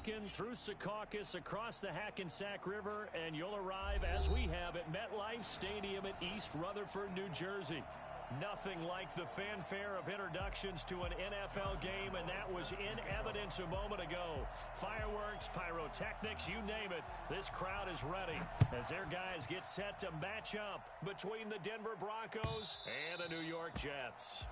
walking through Secaucus, across the Hackensack River, and you'll arrive, as we have, at MetLife Stadium at East Rutherford, New Jersey. Nothing like the fanfare of introductions to an NFL game, and that was in evidence a moment ago. Fireworks, pyrotechnics, you name it, this crowd is ready as their guys get set to match up between the Denver Broncos and the New York Jets.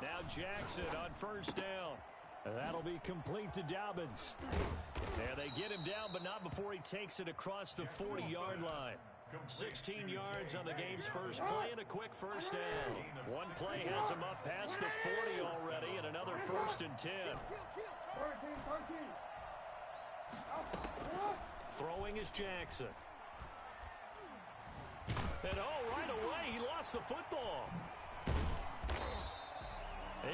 Now Jackson on first down. That'll be complete to Dobbins. And they get him down, but not before he takes it across the 40-yard line. 16 yards on the game's first play and a quick first down. One play has him up past the 40 already, and another 1st and 10. Throwing is Jackson. And right away, he lost the football.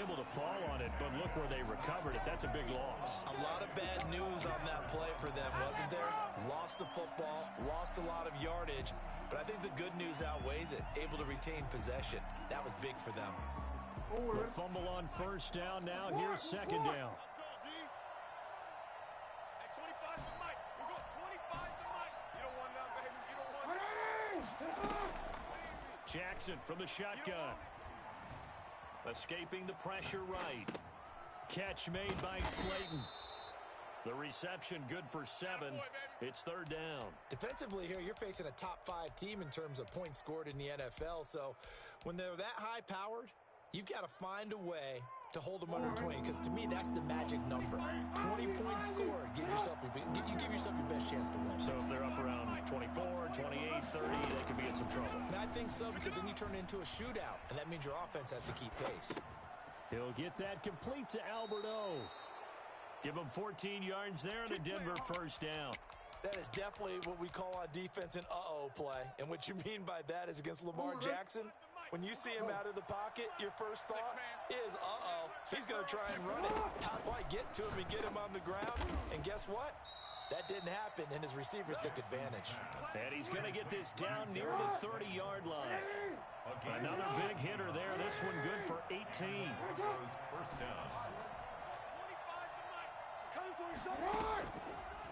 Able to fall on it, but look where they recovered it. That's a big loss. A lot of bad news on that play for them, wasn't there? Lost the football, lost a lot of yardage, but I think the good news outweighs it. Able to retain possession. That was big for them. The fumble on first down. Now here's second down. Jackson from the shotgun. Escaping the pressure right. Catch made by Slayton. The reception good for 7. It's 3rd down. Defensively here, you're facing a top 5 team in terms of points scored in the NFL. So when they're that high-powered, you've got to find a way to hold them under 20, because to me, that's the magic number. 20 points scored, you give yourself your best chance to win. So if they're up around 24, 28, 30, they could be in some trouble. And I think so, because then you turn it into a shootout, and that means your offense has to keep pace. He'll get that complete to Alberto. Give him 14 yards there and a Denver first down. That is definitely what we call on defense an uh-oh play. And what you mean by that is against Lamar Jackson, when you see him out of the pocket, your first thought is, uh-oh, he's going to try and run it. How do I get to him and get him on the ground? And guess what? That didn't happen, and his receivers took advantage. And he's going to get this down near the 30-yard line. Another big hitter there. This one good for 18. First down.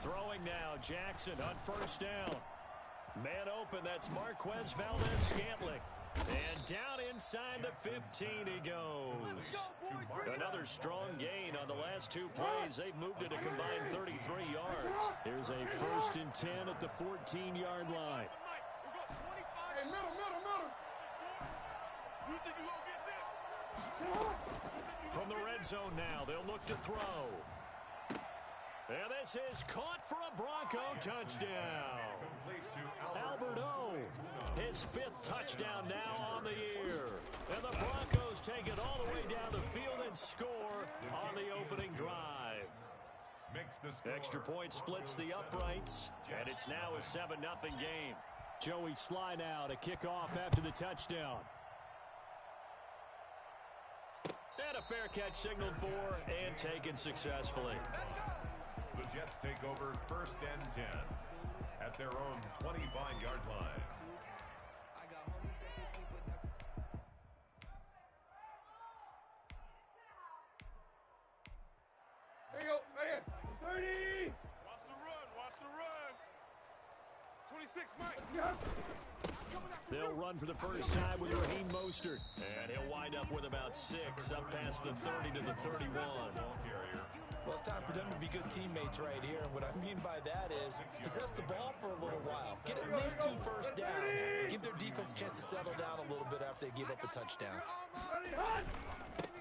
Throwing now, Jackson on first down. Man open, that's Marquez Valdes-Scantling. And down inside the 15 he goes. Another strong gain on the last 2 plays. They've moved it a combined 33 yards. Here's a 1st and 10 at the 14-yard line. Hey, middle. You think you're going to get this? From the red zone now, they'll look to throw. And this is caught for a Bronco touchdown. Alberto, his 5th touchdown now on the year. And the Broncos take it all the way down the field and score on the opening drive. Extra point splits the uprights, and it's now a 7-0 game. Joey Sly now to kick off after the touchdown. And a fair catch signaled for and taken successfully. The Jets take over 1st and 10 at their own 25-yard line. There you go, man. 30. Watch the run. 26, Mike. They'll run for the first time with Raheem Mostert. And he'll wind up with about 6 up past the 30 to the 31. Well, it's time for them to be good teammates right here. And what I mean by that is possess the ball for a little while. Get at least 2 first downs. Give their defense a chance to settle down a little bit after they give up a touchdown.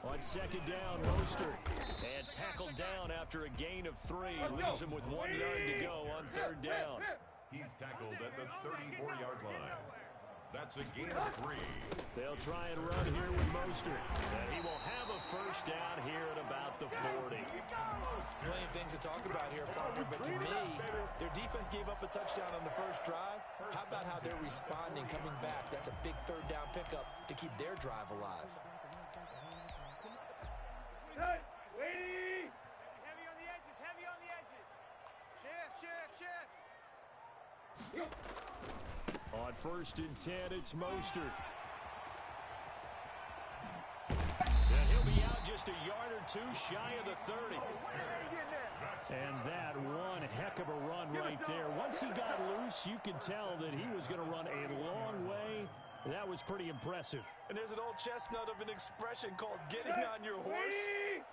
On second down, Mostert. And tackled down after a gain of 3. Leaves him with 1 yard to go on 3rd down. He's tackled at the 34-yard line. That's a gain of 3. They'll try and run here with Mostert. And he will have a first down here at about the 40. Plenty of things to talk about here, partner, but to me, their defense gave up a touchdown on the first drive. How about how they're responding, coming back? That's a big third down pickup to keep their drive alive. Waiting! Heavy on the edges, heavy on the edges. Shift. On 1st and 10, it's Mostert. And he'll be out just a yard or two shy of the 30. And that one heck of a run right there. Once he got loose, you could tell that he was going to run a long way. That was pretty impressive. And there's an old chestnut of an expression called getting on your horse.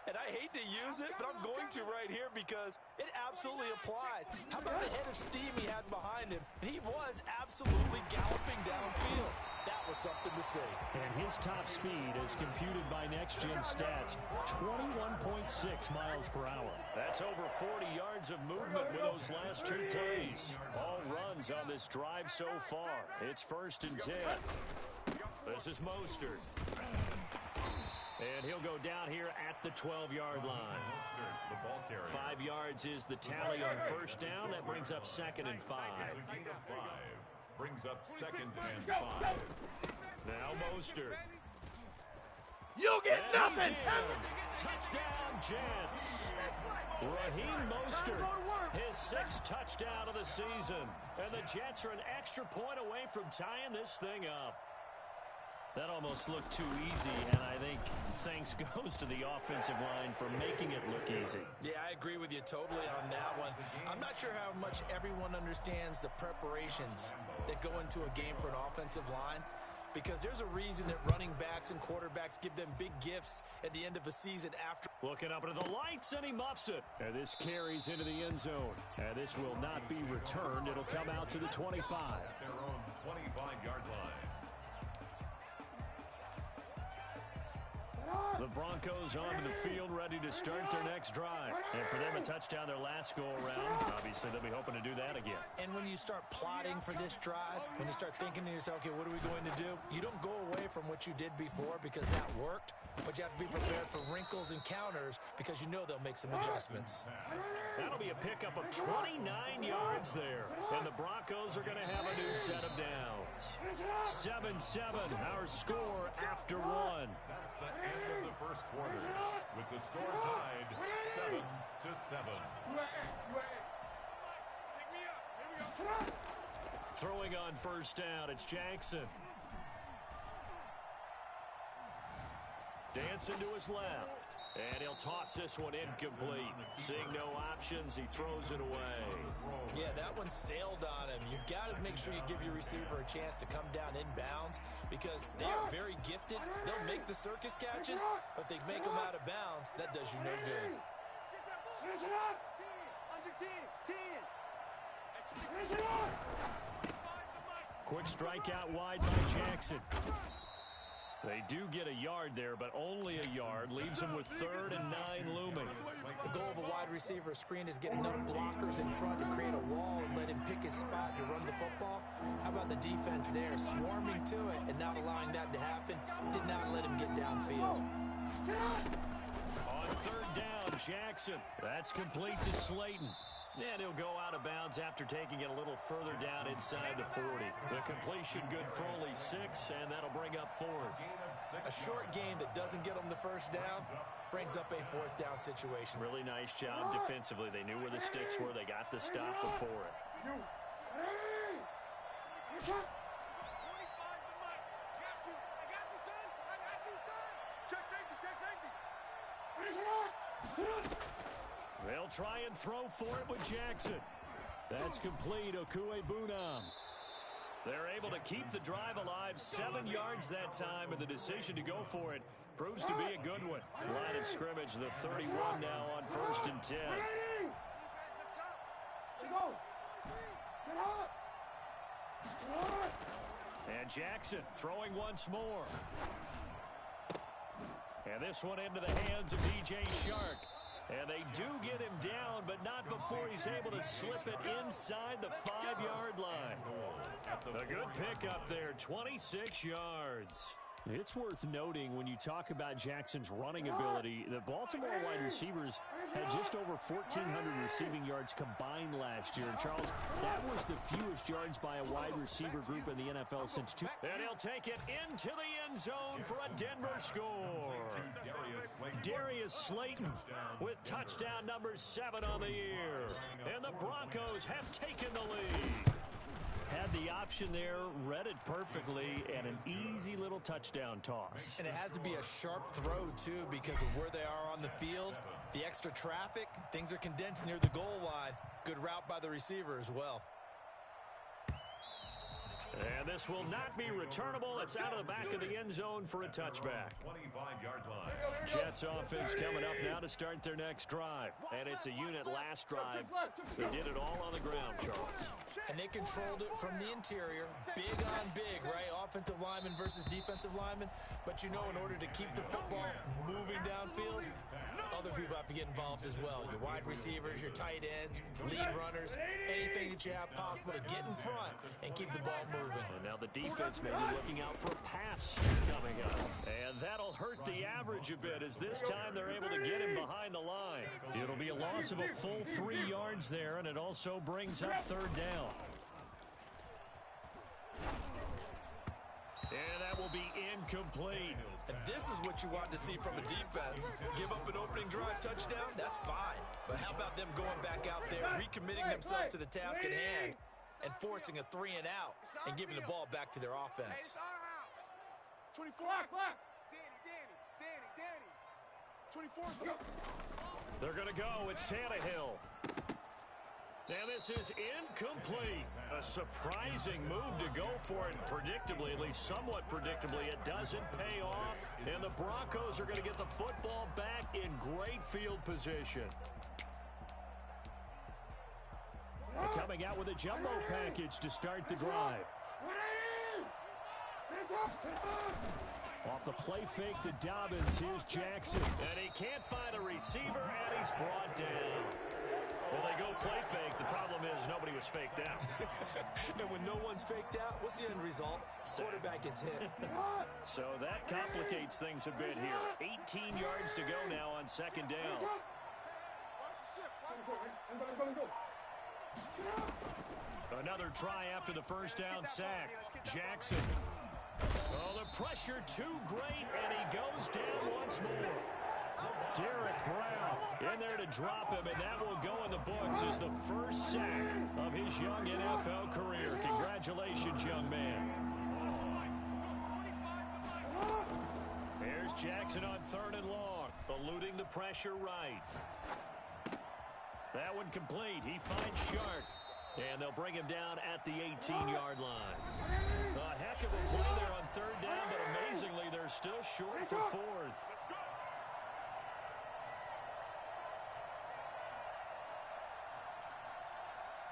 And I hate to use it, but I'm going to right here because it absolutely applies. How about the head of steam he had behind him? He was absolutely galloping downfield. That was something to see. And his top speed, as computed by Next Gen Stats, 21.6 miles per hour. That's over 40 yards of movement with those last 2 plays. All runs on this drive so far. It's 1st and 10. This is Mostert. And he'll go down here at the 12-yard line. The ball carrier. 5 yards is the tally on first down. That brings up 2nd and 5. It's a gain of 5. Brings up 2nd and 5. Now Mostert. You get And nothing! he's in. Touchdown, Jets. Raheem Mostert, his 6th touchdown of the season. And the Jets are an extra point away from tying this thing up. That almost looked too easy, and I think thanks goes to the offensive line for making it look easy. Yeah, I agree with you totally on that one. I'm not sure how much everyone understands the preparations that go into a game for an offensive line, because there's a reason that running backs and quarterbacks give them big gifts at the end of the season after. Looking up into the lights, and he muffs it. And this carries into the end zone. And this will not be returned. It'll come out to the 25. At their own 25-yard line. The Broncos onto the field, ready to start their next drive. And for them, a touchdown their last go-around. Obviously, they'll be hoping to do that again. And when you start plotting for this drive, when you start thinking to yourself, okay, what are we going to do? You don't go away from what you did before because that worked, but you have to be prepared for wrinkles and counters because you know they'll make some adjustments. That'll be a pickup of 29 yards there. And the Broncos are going to have a new set of downs. 7-7, our score after 1. That's the end of the first quarter, with the score tied 7-7. Throwing on first down, it's Jackson. Dancing to his left. And he'll toss this one incomplete. Seeing no options, he throws it away. Yeah, that one sailed on him. You've got to make sure you give your receiver a chance to come down inbounds because they are very gifted. They'll make the circus catches, but they make them out of bounds. That does you no good. Finish it up! Under 10. Finish it up! Quick strikeout wide by Jackson. They do get a yard there, but only a yard. Leaves them with 3rd and 9 looming. The goal of a wide receiver screen is get enough blockers in front to create a wall and let him pick his spot to run the football. How about the defense there, swarming to it and not allowing that to happen? Did not let him get downfield. On 3rd down, Jackson. That's complete to Slayton. And he'll go out of bounds after taking it a little further down inside the 40. The completion good for only 6, and that'll bring up 4th. A short game that doesn't get them the first down brings up a 4th down situation. Really nice job defensively. They knew where the sticks were. They got the stop before it. Ready! Finish up! 25 to Mike. Got you. I got you, son. Check safety. Finish it up! Sit up! They'll try and throw for it with Jackson. That's complete. Okuebunam. They're able to keep the drive alive. 7 yards that time, and the decision to go for it proves to be a good one. Line of scrimmage, the 31 now on 1st and 10. Ready! Let's go. Go! Sit up! Good! And Jackson throwing once more. And this one into the hands of DJ Shark. And they do get him down, but not before he's able to slip it inside the 5-yard line. At A good pickup there, 26 yards. It's worth noting when you talk about Jackson's running ability, the Baltimore wide receivers had just over 1,400 receiving yards combined last year. And Charles, that was the fewest yards by a wide receiver group in the NFL since two. And he'll take it into the end zone for a Denver score. Darius Slayton with touchdown number 7 on the year. And the Broncos have taken the lead. Had the option there, read it perfectly, and an easy little touchdown toss. And it has to be a sharp throw, too, because of where they are on the field. The extra traffic, things are condensed near the goal line. Good route by the receiver as well. And this will not be returnable. It's out of the back of the end zone for a touchback. 25-yard line. Jets offense coming up now to start their next drive. And it's a unit last drive. They did it all on the ground, Charles. And they controlled it from the interior. Big on big, right? Offensive lineman versus defensive lineman. But you know, in order to keep the football moving downfield, other people have to get involved as well. Your wide receivers, your tight ends, lead runners, anything that you have possible to get in front and keep the ball moving. And now the defense may be looking out for a pass coming up. And that'll hurt the average a bit as this time they're able to get him behind the line. It'll be a loss of a full 3 yards there, and it also brings up 3rd down. And that will be incomplete. And this is what you want to see from a defense. Give up an opening drive touchdown, that's fine. But how about them going back out there, recommitting themselves to the task at hand, and forcing a 3 and out and giving the ball back to their offense. 24. Danny. 24. They're going to go. It's Tannehill. And this is incomplete. A surprising move to go for it. Predictably, at least somewhat predictably, it doesn't pay off. And the Broncos are going to get the football back in great field position. Coming out with a jumbo package to start the drive. Off the play fake to Dobbins, here's Jackson. And he can't find a receiver, and he's brought down. Well, they go play fake. The problem is nobody was faked out. And when no one's faked out, what's the end result? Quarterback gets hit. So that complicates things a bit here. 18 yards to go now on 2nd down. Another try after the first down sack. Jackson. Oh, the pressure too great, and he goes down once more. Derek Brown in there to drop him, and that will go in the books as the first sack of his young NFL career. Congratulations, young man. There's Jackson on 3rd and long, eluding the pressure right. That one complete. He finds Shark. And they'll bring him down at the 18-yard line. A heck of a play there on 3rd down, but amazingly, they're still short for 4th.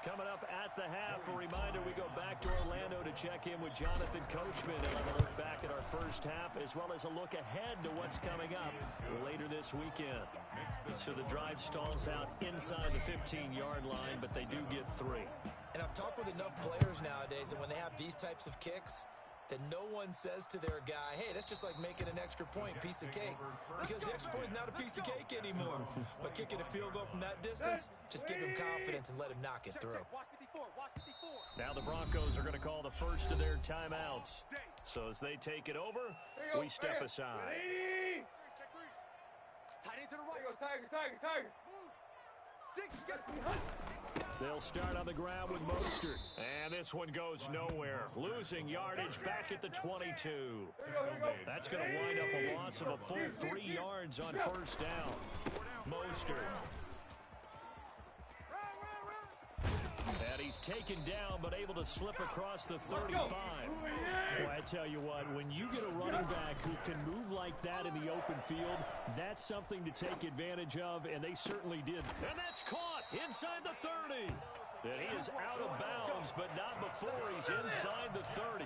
Coming up at the half, a reminder, we go back to Orlando to check in with Jonathan Coachman and have a look back at our first half, as well as a look ahead to what's coming up later this weekend. So the drive stalls out inside the 15-yard line, but they do get 3. And I've talked with enough players nowadays that when they have these types of kicks, that no one says to their guy, hey, that's just like making an extra point, piece of cake. Because the extra point is not a piece of cake anymore. But kicking a field goal from that distance, just give him confidence and let him knock it through. Now the Broncos are going to call the first of their timeouts. So as they take it over, we step aside. Tight end to the right. Tiger. 6, get behind. They'll start on the ground with Mostert. And this one goes nowhere. Losing yardage back at the 22. That's going to wind up a loss of a full 3 yards on 1st down. Mostert. And he's taken down, but able to slip across the 35. Boy, I tell you what, when you get a running back who can move like that in the open field, that's something to take advantage of, and they certainly did. And that's caught inside the 30. And he is out of bounds, but not before he's inside the 30.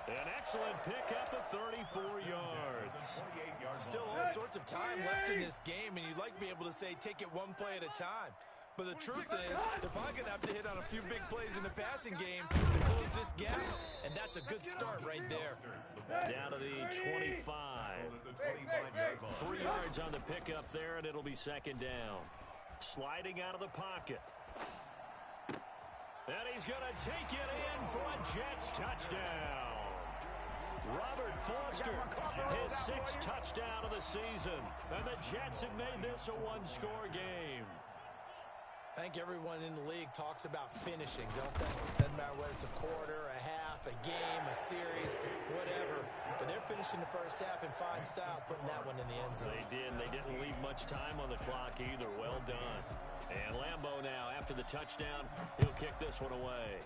An excellent pickup of 34 yards. Still all sorts of time left in this game, and you'd like to be able to say take it one play at a time. But the truth is, they're probably going to have to hit on a few big plays in the passing game to close this gap, and that's a good start right there. Down to the 25. 3 yards on the pickup there, and it'll be second down. Sliding out of the pocket. And he's going to take it in for a Jets touchdown. Robert Foster, his 6th touchdown of the season. And the Jets have made this a one-score game. I think everyone in the league talks about finishing, don't they? Doesn't matter whether it's a quarter, a half, a game, a series, whatever. But they're finishing the first half in fine style, putting that one in the end zone. They did. They didn't leave much time on the clock either. Well done. And Lambeau now, after the touchdown, he'll kick this one away.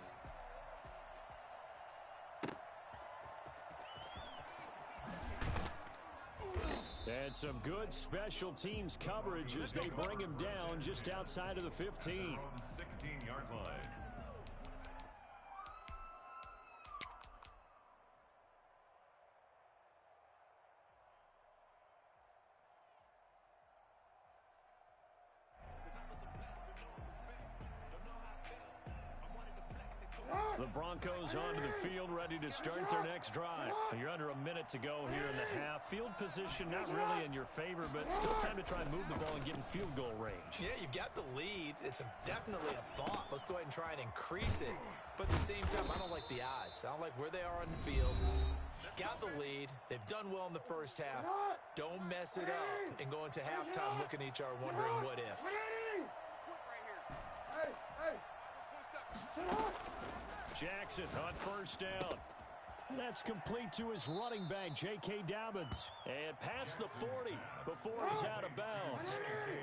And some good special teams coverage as they bring him down just outside of the 15. 16-yard line. The Broncos onto the field, ready to start their next drive. You're under a minute to go here in the half. Field position not really in your favor, but still time to try and move the ball and get in field goal range. Yeah, you've got the lead. It's definitely a thought. Let's go ahead and try and increase it. But at the same time, I don't like the odds. I don't like where they are on the field. Got the lead. They've done well in the first half. Don't mess it up and go into halftime looking at each other wondering what if. Jackson on first down. That's complete to his running back, J.K. Dobbins. And past the 40 before he's out of bounds.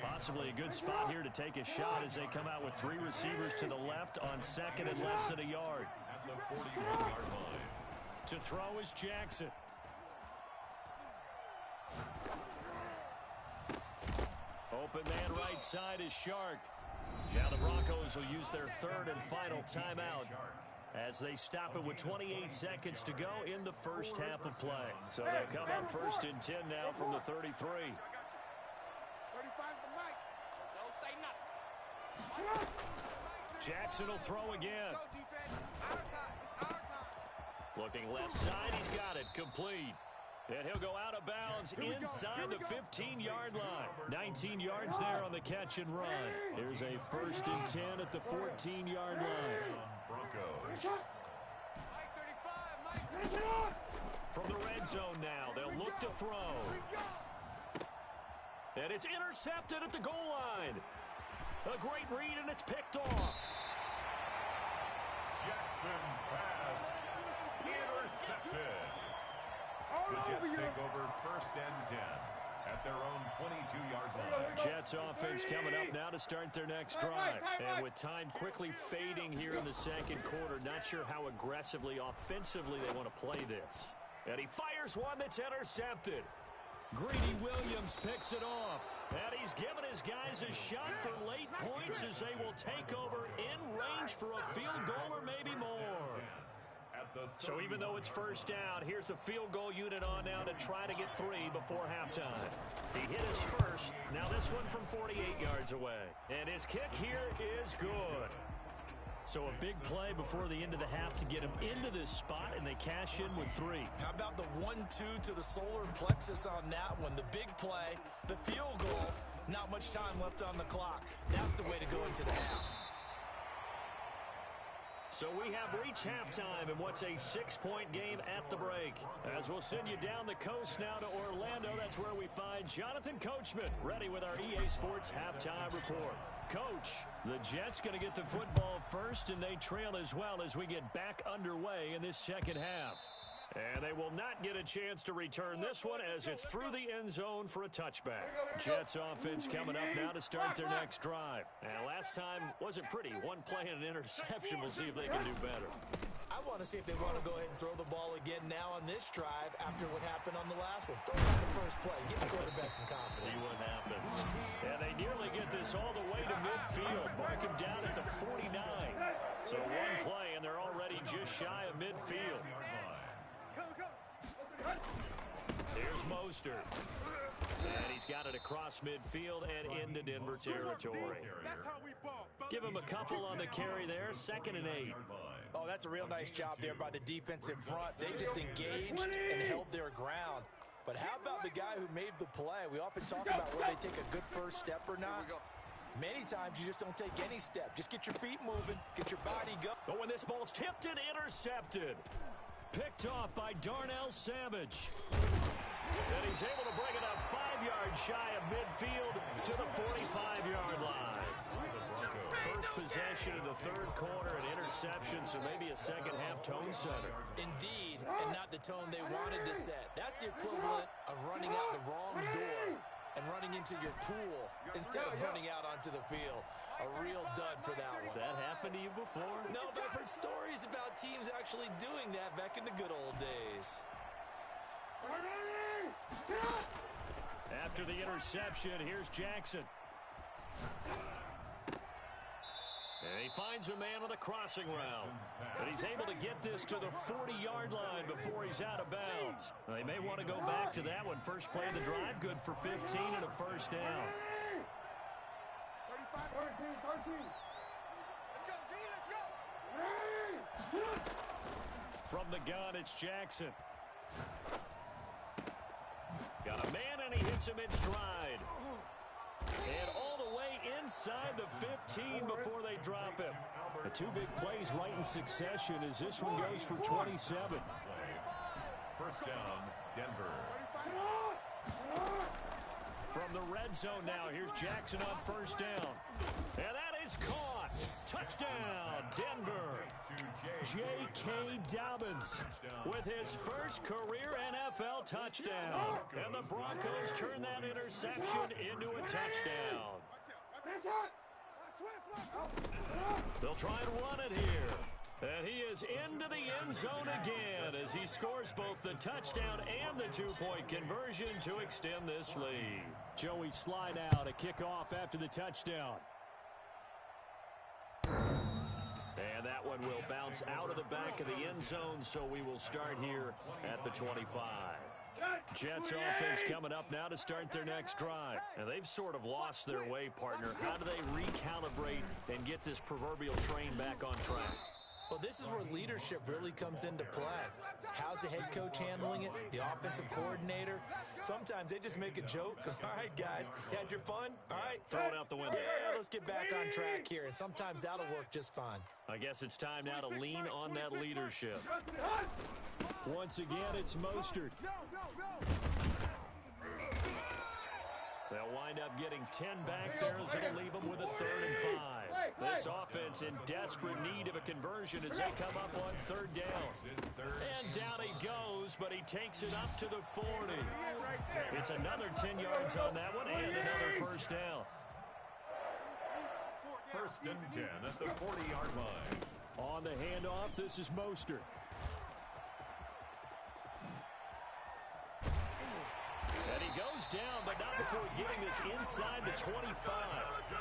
Possibly a good spot here to take a shot as they come out with 3 receivers to the left on second and less than a yard. At the 41-yard line. To throw is Jackson. Open man right side is Shark. Now the Broncos will use their 3rd and final timeout as they stop it with 28 seconds to go in the first half of play. So they'll come up 1st and 10 now from the 33. 35's the mic. Don't say nothing. Jackson will throw again. Go, defense. Our time. It's our time. Looking left side, he's got it complete. And he'll go out of bounds inside the 15-yard line. 19 yards there on the catch and run. Here's a 1st and 10 at the 14-yard line. Broncos. Mike 35, Mike. From the red zone now, they'll look to throw. And it's intercepted at the goal line. A great read, and it's picked off. Jackson's pass intercepted. The Jets take over 1st and 10 at their own 22-yard line. Jets offense coming up now to start their next drive. And with time quickly fading here in the second quarter, not sure how aggressively, offensively they want to play this. And he fires one that's intercepted. Greedy Williams picks it off. And he's given his guys a shot for late points as they will take over in range for a field goal or maybe more. So even though it's 1st down, here's the field goal unit on now to try to get 3 before halftime. He hit his first. Now this one from 48 yards away. And his kick here is good. So a big play before the end of the half to get him into this spot, and they cash in with 3. How about the 1-2 to the solar plexus on that one? The big play, the field goal, not much time left on the clock. That's the way to go into the half. So we have reached halftime in what's a 6-point game at the break. As we'll send you down the coast now to Orlando, that's where we find Jonathan Coachman, ready with our EA Sports Halftime Report. Coach, the Jets going to get the football first, and they trail as well as we get back underway in this second half. And they will not get a chance to return this one as it's through the end zone for a touchback. Jets offense coming up now to start their next drive. And last time wasn't pretty. One play and an interception. We'll see if they can do better. I want to see if they want to go ahead and throw the ball again now on this drive after what happened on the last one. Throw it on the first play. Give the quarterback some confidence. See what happens. And they nearly get this all the way to midfield. Mark him down at the 49. So one play, and they're already just shy of midfield. Here's Mostert. And he's got it across midfield and into Denver territory. Give him a couple on the carry there, 2nd and 8. Oh, that's a real nice job there by the defensive front. They just engaged and held their ground. But how about the guy who made the play? We often talk about whether they take a good first step or not. Many times you just don't take any step. Just get your feet moving, get your body going. But when this ball's tipped and intercepted, picked off by Darnell Savage. And he's able to bring it up 5 yards shy of midfield to the 45-yard line. First possession in the 3rd quarter, an interception, so maybe a second-half tone setter. Indeed, and not the tone they wanted to set. That's the equivalent of running out the wrong door and running into your pool instead of running out onto the field. A real dud for that one. Has that happened to you before? No, but I've heard stories about teams actually doing that back in the good old days. After the interception, here's Jackson. And he finds a man on the crossing route. But he's able to get this to the 40-yard line before he's out of bounds. Well, they may want to go back to that one. First play of the drive, good for 15 and a first down. 13. Let's go, From the gun, it's Jackson. Got a man, and he hits him in stride. And all the way inside the 15 before they drop him. The 2 big plays right in succession as this one goes for 27. First down, Denver. From the red zone now, here's Jackson on first down. And that is caught. Touchdown, Denver. J.K. Dobbins with his first career NFL touchdown. And the Broncos turn that interception into a touchdown. They'll try and run it here. And he is into the end zone again as he scores both the touchdown and the 2-point conversion to extend this lead. Joey slide out, a kickoff after the touchdown. And that one will bounce out of the back of the end zone, so we will start here at the 25. Jets offense coming up now to start their next drive. And they've sort of lost their way, partner. How do they recalibrate and get this proverbial train back on track? Well, this is where leadership really comes into play. How's the head coach handling it? The offensive coordinator? Sometimes they just make a joke. All right, guys, you had your fun? All right. Throw it out the window. Yeah, let's get back on track here. And sometimes that'll work just fine. I guess it's time now to lean on that leadership. Once again, it's Mostert. They'll wind up getting 10 back there as it'll leave them with a 3rd and 5. This offense in desperate need of a conversion as they come up on 3rd down. And down he goes, but he takes it up to the 40. It's another 10 yards on that one and another first down. First and 10 at the 40-yard line. On the handoff, this is Mostert. And he goes down, but not before getting this inside the 25.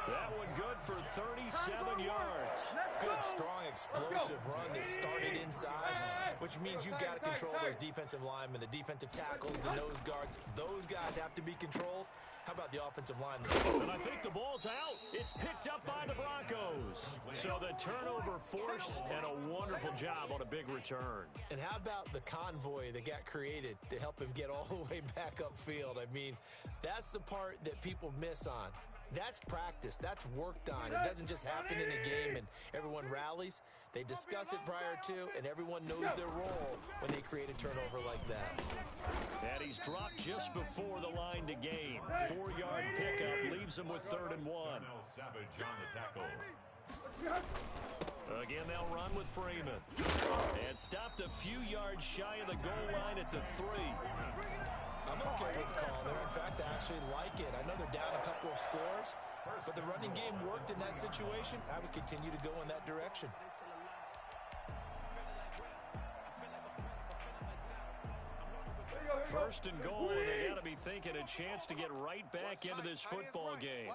That one good for 37 yards. Good, strong, explosive run that started inside, which means you've got to control those defensive linemen, the defensive tackles, the nose guards. Those guys have to be controlled. How about the offensive line? And I think the ball's out. It's picked up by the Broncos. So the turnover forced and a wonderful job on a big return. And how about the convoy that got created to help him get all the way back upfield? I mean, that's the part that people miss on. That's practice. That's worked on. It doesn't just happen in a game and everyone rallies. They discuss it prior to, and everyone knows their role when they create a turnover like that. And he's dropped just before the line to gain. 4-yard pickup leaves him with 3rd and 1. Savage on the tackle. Again, they'll run with Freeman. And stopped a few yards shy of the goal line at the 3. I'm okay with the call there. In fact, I actually like it. I know they're down a couple of scores, but the running game worked in that situation. I would continue to go in that direction. First and goal, and they got to be thinking a chance to get right back into this football game.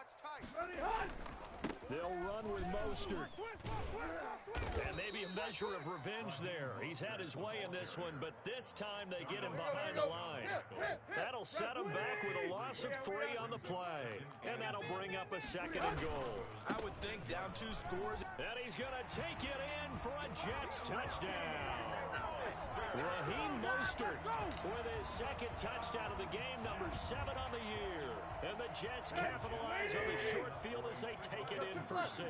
They'll run with Mostert. And maybe a measure of revenge there. He's had his way in this one, but this time they get him behind the line. That'll set him back with a loss of 3 on the play. And that'll bring up a 2nd and goal. I would think down 2 scores. And he's going to take it in for a Jets touchdown. Raheem Mostert with his 2nd touchdown of the game, number 7 on the year. And the Jets capitalize on the short field as they take it in for 6.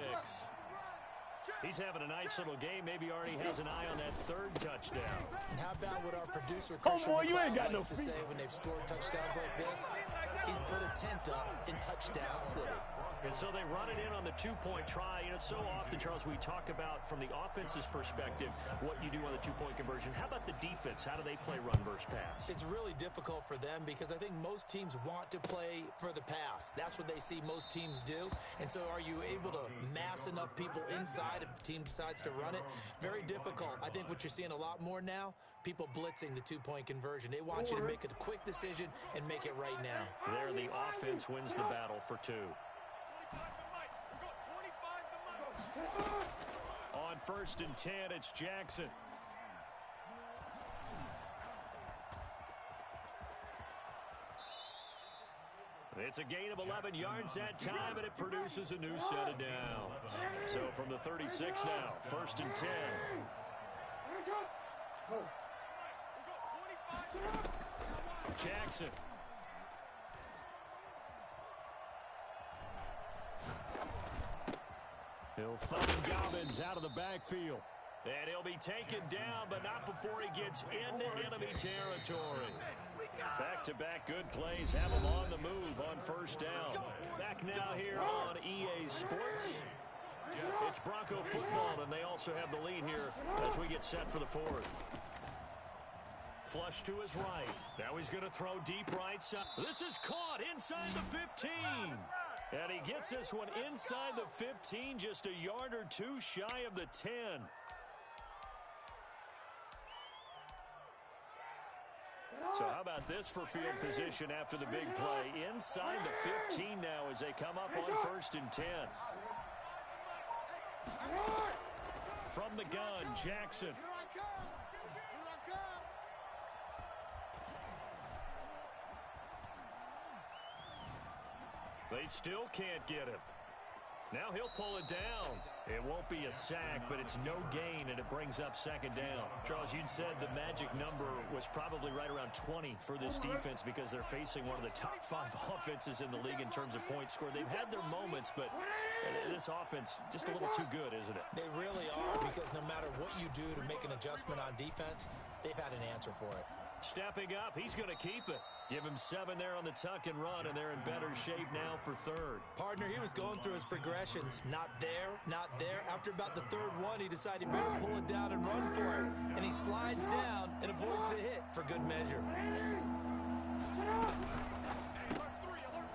He's having a nice little game. Maybe already has an eye on that 3rd touchdown. And how about what our producer Christian McLeod likes to say when they've scored touchdowns like this? He's put a tent up in Touchdown City. And so they run it in on the 2-point try. You know, so often, Charles, we talk about from the offense's perspective what you do on the 2-point conversion. How about the defense? How do they play run versus pass? It's really difficult for them because I think most teams want to play for the pass. That's what they see most teams do. And so are you able to mass enough people inside if the team decides to run it? Very difficult. I think what you're seeing a lot more now, people blitzing the 2-point conversion. They want you to make a quick decision and make it right now. There, the offense wins the battle for 2. On 1st and 10, it's Jackson. It's a gain of 11 yards that time, and it produces a new set of downs. So from the 36 now, 1st and 10. Jackson. He'll find Dobbins out of the backfield. And he'll be taken down, but not before he gets into enemy territory. Back-to-back good plays have him on the move on 1st down. Back now here on EA Sports. It's Bronco football, and they also have the lead here as we get set for the 4th. Flush to his right. Now he's going to throw deep right side. This is caught inside the 15. And he gets this one inside the 15, just a yard or 2 shy of the 10. So how about this for field position after the big play? Inside the 15 now as they come up on 1st and 10. From the gun, Jackson. They still can't get him. Now he'll pull it down. It won't be a sack, but it's no gain, and it brings up 2nd down. Charles, you'd said the magic number was probably right around 20 for this defense because they're facing one of the top 5 offenses in the league in terms of points scored. They've had their moments, but this offense just a little too good, isn't it? They really are, because no matter what you do to make an adjustment on defense, they've had an answer for it. Stepping up, he's going to keep it. Give him 7 there on the tuck and run, and they're in better shape now for 3rd. Partner, he was going through his progressions. Not there, not there. After about the 3rd one, he decided he better pull it down and run for it. And he slides down and avoids the hit for good measure.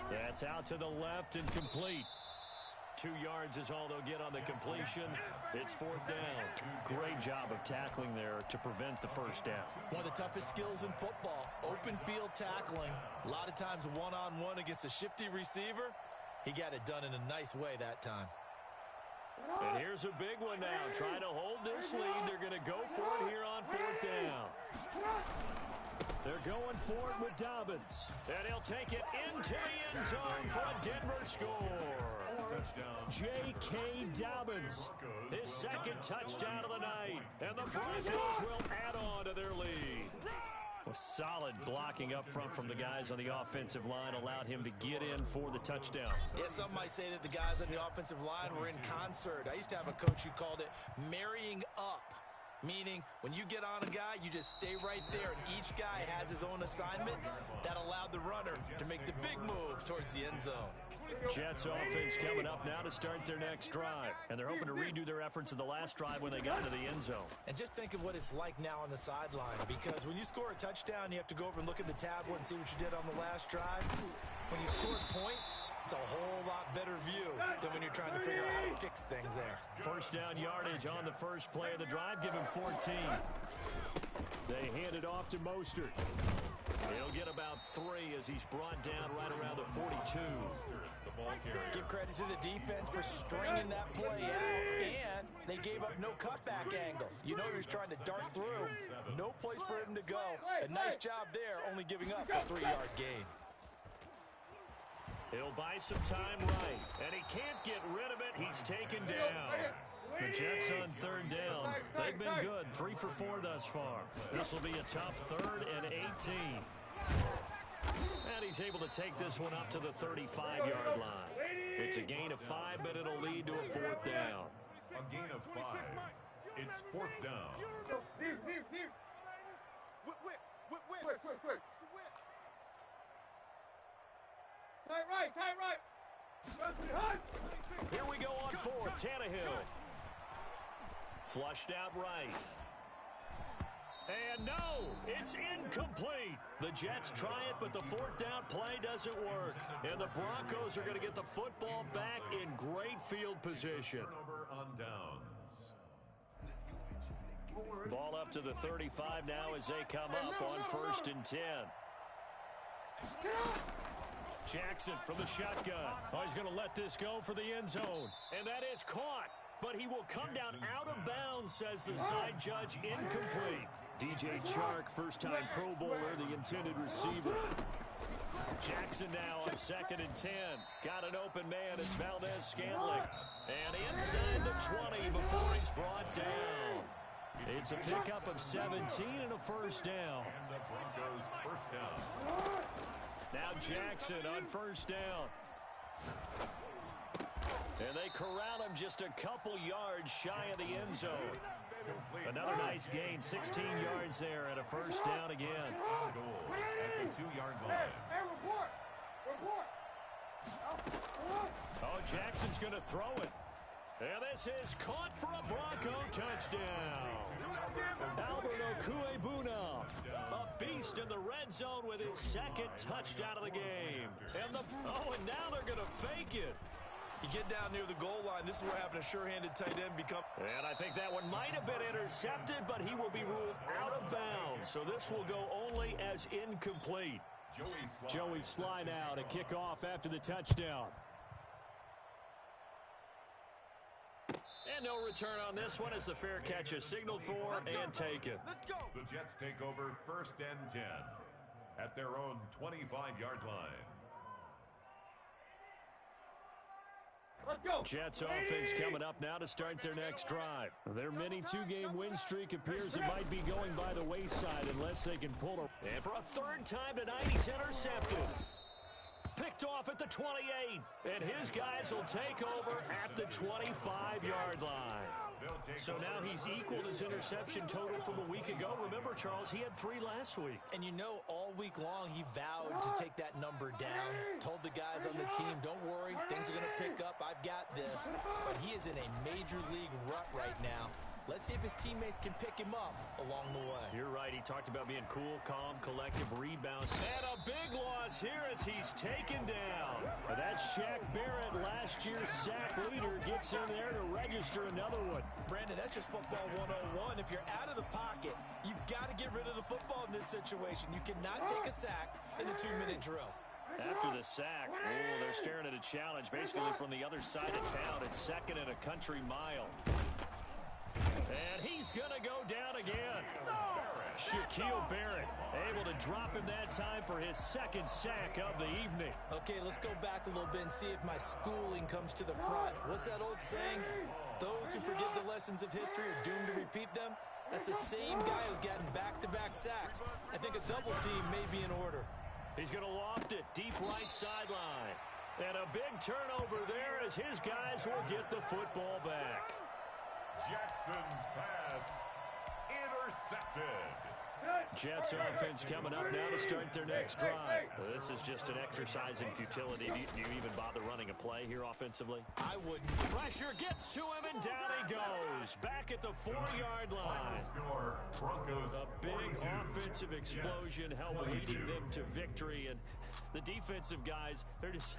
That's out to the left and complete. 2 yards is all they'll get on the completion. It's 4th down. Great job of tackling there to prevent the 1st down. One of the toughest skills in football, open field tackling. A lot of times one-on-one against a shifty receiver. He got it done in a nice way that time. And here's a big one now. Trying to hold this lead. They're going to go for it here on 4th down. They're going for it with Dobbins. And he'll take it into the end zone for a Denver score. J.K. Dobbins, his 2nd touchdown of the night. And the Broncos will add on to their lead. A solid blocking up front from the guys on the offensive line allowed him to get in for the touchdown. Yeah, some might say that the guys on the offensive line were in concert. I used to have a coach who called it marrying up. Meaning, when you get on a guy, you just stay right there, and each guy has his own assignment. That allowed the runner to make the big move towards the end zone. Jets offense coming up now to start their next drive. And they're hoping to redo their efforts of the last drive when they got into the end zone. And just think of what it's like now on the sideline, because when you score a touchdown, you have to go over and look at the tablet and see what you did on the last drive. When you scored points, it's a whole lot better view than when you're trying to figure out how to fix things there. 1st down yardage on the first play of the drive. Give him 14. They hand it off to Mostert. He'll get about 3 as he's brought down right around the 42. ball carrier. Give credit to the defense for stringing that play out, and they gave up no cutback angle. You know he was trying to dart through. No place for him to go. A nice job there, only giving up a 3-yard gain. He'll buy some time right, and he can't get rid of it. He's taken down. The Jets on third down. They've been good, 3 for 4 thus far. This will be a tough 3rd and 18. And he's able to take this one up to the 35-yard line. It's a gain of 5, but it'll lead to a 4th down. A gain of 5. It's 4th down. Tight right. Here we go on 4th. Tannehill. Flushed out right. And no, it's incomplete. The Jets try it, but the 4th down play doesn't work. And the Broncos are going to get the football back in great field position. Turnover on downs. Ball up to the 35 now as they come up on 1st and 10. Jackson from the shotgun. Oh, he's going to let this go for the end zone. And that is caught. But he will come down out of bounds, says the side judge. Incomplete. DJ Chark, first-time Pro Bowler, the intended receiver. Jackson now on 2nd and 10. Got an open man. It's Valdez-Scantling. And inside the 20 before he's brought down. It's a pickup of 17 and a 1st down. And the Broncos 1st down. Now Jackson on 1st down. And they corral him just a couple yards shy of the end zone. Another nice gain, 16 yards there and a 1st down again. Goal at the 2-yard line. Oh, Jackson's going to throw it. And this is caught for a Bronco touchdown. Albert Okwuegbunam, a beast in the red zone with his 2nd touchdown of the game. And now they're going to fake it. You get down near the goal line, this is where having a sure-handed tight end become. And I think that one might have been intercepted, but he will be ruled out of bounds. So this will go only as incomplete. Joey Sly now to kick off after the touchdown. And no return on this one as the fair catch is signaled for and taken. Let's go. The Jets take over 1st and 10 at their own 25-yard line. Let's go. Jets offense coming up now to start their next drive. Their mini 2-game win streak appears it might be going by the wayside unless they can pull it. And for a 3rd time tonight, he's intercepted. Picked off at the 28. And his guys will take over at the 25-yard line. So now he's equaled his interception total from a week ago. Remember, Charles, he had 3 last week. And you know, all week long he vowed to take that number down. Told the guys on the team, don't worry, things are going to pick up. I've got this. But he is in a major league rut right now. Let's see if his teammates can pick him up along the way. You're right. He talked about being cool, calm, collective, rebound. And a big loss here as he's taken down. That's Shaq Barrett, last year's sack leader, gets in there to register another one. Brandon, that's just football 101. If you're out of the pocket, you've got to get rid of the football in this situation. You cannot take a sack in a 2-minute drill. After the sack, they're staring at a challenge basically from the other side of town. It's 2nd and a country mile. And he's going to go down again. Shaquille Barrett able to drop him that time for his 2nd sack of the evening. Okay, let's go back a little bit and see if my schooling comes to the front. What's that old saying? Those who forget the lessons of history are doomed to repeat them. That's the same guy who's gotten back-to-back sacks. I think a double team may be in order. He's going to loft it deep right sideline. And a big turnover there as his guys will get the football back. Jackson's pass intercepted. Jets offense coming up now to start their next drive. This is just an exercise in futility. Do you even bother running a play here offensively? I wouldn't. Pressure gets to him, and down he goes. Back at the 4-yard line. A big offensive explosion helped leading them to victory. And the defensive guys, they're just